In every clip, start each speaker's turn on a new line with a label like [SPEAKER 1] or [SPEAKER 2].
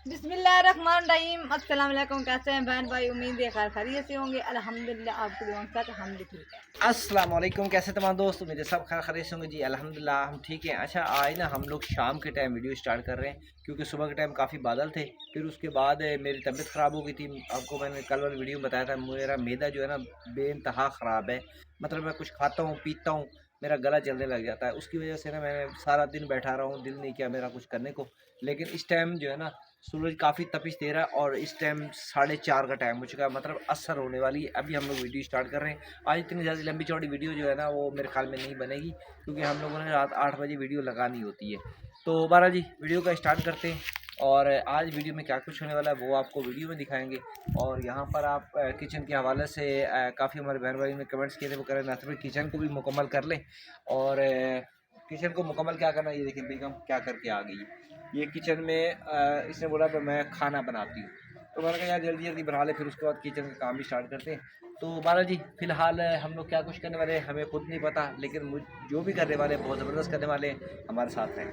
[SPEAKER 1] बिस्मिल्लाहिर्रहमानिर्रहीम। अस्सलाम वालेकुम। कैसे हैं बहन भाई? उम्मीद है खैर खैरियत से होंगे। अल्हम्दुलिल्लाह आपकी दुआ से तो हम भी ठीक हैं।
[SPEAKER 2] अस्सलाम वालेकुम। कैसे तमाम दोस्त, उम्मीद है सब खैर खैरियत से होंगे जी। अल्हम्दुलिल्लाह हम ठीक हैं। अच्छा, आज ना हम लोग शाम के टाइम वीडियो स्टार्ट कर रहे हैं क्योंकि सुबह के टाइम काफ़ी बादल थे। फिर उसके बाद मेरी तबीयत ख़राब हो गई थी। आपको मैंने कल वाली वीडियो में बताया था, मेरा मैदा जो है ना बेइंतहा ख़राब है। मतलब मैं कुछ खाता हूँ पीता हूँ, मेरा गला चलने लग जाता है। उसकी वजह से ना मैं सारा दिन बैठा रहा हूँ, दिल नहीं किया मेरा कुछ करने को। लेकिन इस टाइम जो है ना सूरज काफ़ी तपिश दे रहा है और इस टाइम 4:30 का टाइम हो चुका है, मतलब असर होने वाली है। अभी हम लोग वीडियो स्टार्ट कर रहे हैं। आज इतनी ज़्यादा लंबी चौड़ी वीडियो जो है ना वो मेरे ख्याल में नहीं बनेगी क्योंकि हम लोगों ने रात 8 बजे वीडियो लगानी होती है। तो 12 जी वीडियो का स्टार्ट करते हैं और आज वीडियो में क्या कुछ होने वाला है वो आपको वीडियो में दिखाएंगे। और यहाँ पर आप किचन के हवाले से काफ़ी हमारे बहन भाई ने कमेंट्स किए थे, वो कह रहे हैं ना किचन को भी मुकम्मल कर लें। और किचन को मुकम्मल क्या करना है, ये देखिए बेगम क्या करके आ गई। ये किचन में इसने बोला कि मैं खाना बनाती हूँ, तो मैंने कहा यार जल्दी जल्दी बना ले, फिर उसके बाद किचन का काम भी स्टार्ट करते हैं। तो बाला जी फ़िलहाल हम लोग क्या कुछ करने वाले हैं हमें खुद नहीं पता, लेकिन जो भी करने वाले हैं बहुत ज़बरदस्त करने वाले हैं, हमारे साथ हैं।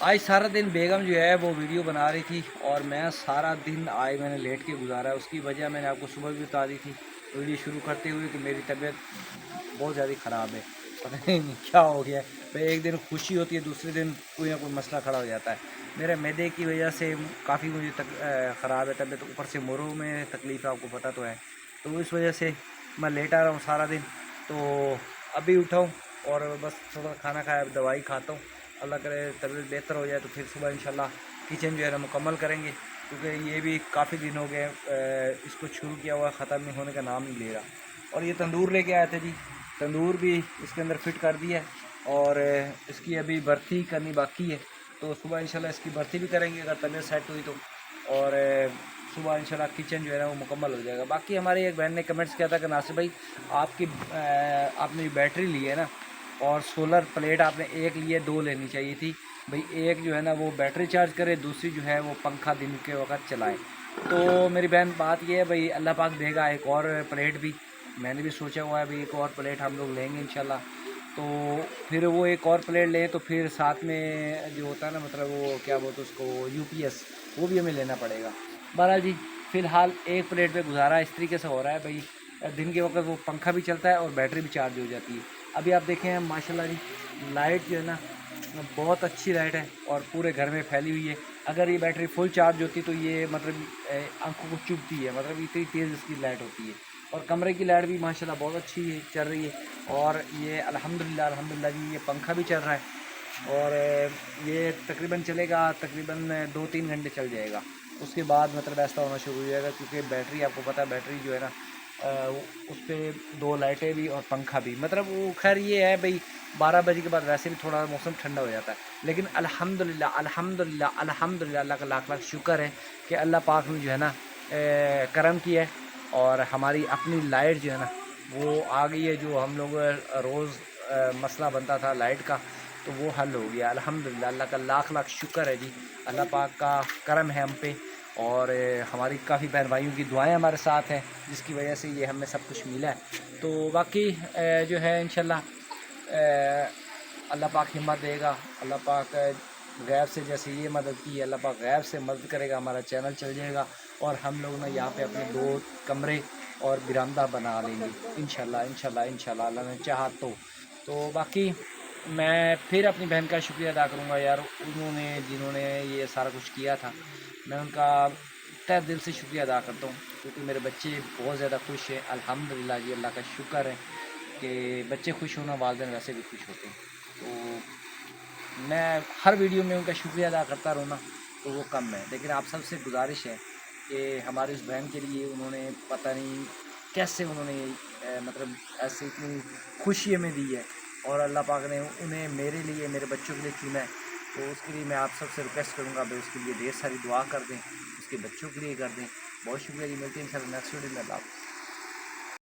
[SPEAKER 2] आज सारा दिन बेगम जो है वो वीडियो बना रही थी और मैं सारा दिन आज मैंने लेट के गुजारा। उसकी वजह मैंने आपको सुबह भी बता दी थी वीडियो शुरू करते हुए कि मेरी तबीयत बहुत ज़्यादा ख़राब है। पता नहीं क्या हो गया भाई, एक दिन खुशी होती है दूसरे दिन कोई ना कोई मसला खड़ा हो जाता है। मेरे मैदे की वजह से काफ़ी मुझे ख़राब है तबीयत, ऊपर से मोरों में तकलीफ़ है, आपको पता तो है। तो इस वजह से मैं लेट आ रहा हूँ सारा दिन। तो अभी उठा हूँ और बस थोड़ा खाना खाया, दवाई खाता हूँ। अल्लाह करे तबीयत बेहतर हो जाए तो फिर सुबह इंशाल्लाह किचन जो है ना मुकम्मल करेंगे, क्योंकि ये भी काफ़ी दिन हो गए इसको शुरू किया हुआ, ख़त्म नहीं होने का नाम नहीं ले रहा। और ये तंदूर लेके आए थे जी, तंदूर भी इसके अंदर फिट कर दिया है और इसकी अभी भर्ती करनी बाकी है। तो सुबह इंशाल्लाह इसकी भर्ती भी करेंगे अगर तबीयत सेट हुई तो। और सुबह इंशाल्लाह किचन जो है ना वो मुकम्मल हो जाएगा। बाकी हमारे एक बहन ने कमेंट्स किया था कि नासिर भाई आपकी आपने जो बैटरी ली है ना और सोलर प्लेट आपने एक लिए, दो लेनी चाहिए थी भाई। एक जो है ना वो बैटरी चार्ज करे, दूसरी जो है वो पंखा दिन के वक्त चलाए। तो मेरी बहन बात ये है भाई, अल्लाह पाक देगा एक और प्लेट भी। मैंने भी सोचा हुआ है भाई एक और प्लेट हम लोग लेंगे इंशाल्लाह। तो फिर वो एक और प्लेट लें तो फिर साथ में जो होता है ना, मतलब वो क्या बोलते उसको, यूपीएस, वो भी हमें लेना पड़ेगा। बहरहाल जी फ़िलहाल एक प्लेट पे गुजारा इस तरीके से हो रहा है भाई, दिन के वक्त वो पंखा भी चलता है और बैटरी भी चार्ज हो जाती है। अभी आप देखें माशाल्लाह जी लाइट जो है ना बहुत अच्छी लाइट है और पूरे घर में फैली हुई है। अगर ये बैटरी फुल चार्ज होती तो ये मतलब आंखों को चुभती है, मतलब इतनी तेज़ इसकी लाइट होती है। और कमरे की लाइट भी माशाल्लाह बहुत अच्छी है, चल रही है। और ये अल्हम्दुलिल्लाह जी ये पंखा भी चल रहा है और ये तकरीबन चलेगा, तकरीबन 2-3 घंटे चल जाएगा। उसके बाद मतलब ऐसा होना शुरू हो जाएगा, क्योंकि बैटरी आपको पता है बैटरी जो है ना उस पर 2 लाइटें भी और पंखा भी, मतलब वो खैर ये है भाई 12 बजे के बाद वैसे भी थोड़ा मौसम ठंडा हो जाता है। लेकिन अल्हम्दुलिल्लाह अल्लाह का लाख लाख शुक्र है कि अल्लाह पाक ने जो है ना करम किया है और हमारी अपनी लाइट जो है ना वो आ गई है। जो हम लोग रोज़ मसला बनता था लाइट का, तो वो हल हो गया अल्हम्दुलिल्लाह। अल्लाह का लाख लाख शुक्र है जी, अल्लाह पाक का करम है हम पे। और हमारी काफ़ी बहन भाइयों की दुआएं हमारे साथ हैं, जिसकी वजह से ये हमें सब कुछ मिला है। तो बाकी जो है इंशाल्लाह अल्लाह पाक हिम्मत देगा। अल्लाह पाक गैब से जैसे ये मदद की है, अल्लाह पाक गैब से मदद करेगा, हमारा चैनल चल जाएगा और हम लोग ना यहाँ पे अपने 2 कमरे और बरामदा बना लेंगे इंशाल्लाह अल्लाह ने चाहा तो बाकी मैं फिर अपनी बहन का शुक्रिया अदा करूँगा यार, उन्होंने जिन्होंने ये सारा कुछ किया था। मैं उनका तहे दिल से शुक्रिया अदा करता हूँ, क्योंकि मेरे बच्चे बहुत ज़्यादा खुश हैं अल्हम्दुलिल्लाह जी। अल्लाह का शुक्र है कि बच्चे खुश होना, वालिदैन वैसे भी खुश होते हैं। तो मैं हर वीडियो में उनका शुक्रिया अदा करता रहूँ ना तो वो कम है। लेकिन आप सबसे गुजारिश है कि हमारी उस बहन के लिए उन्होंने पता नहीं कैसे उन्होंने मतलब ऐसे इतनी खुशी हमें दी है और अल्लाह पाक ने उन्हें मेरे लिए, मेरे बच्चों के लिए चुना है। तो उसके लिए मैं आप सबसे रिक्वेस्ट करूँगा भाई उसके लिए ढेर सारी दुआ कर दें, उसके बच्चों के लिए कर दें। बहुत शुक्रिया जी, मिलते हैं इंशाल्लाह नेक्स्ट वीडियो में। अल्लाह हाफ़िज़।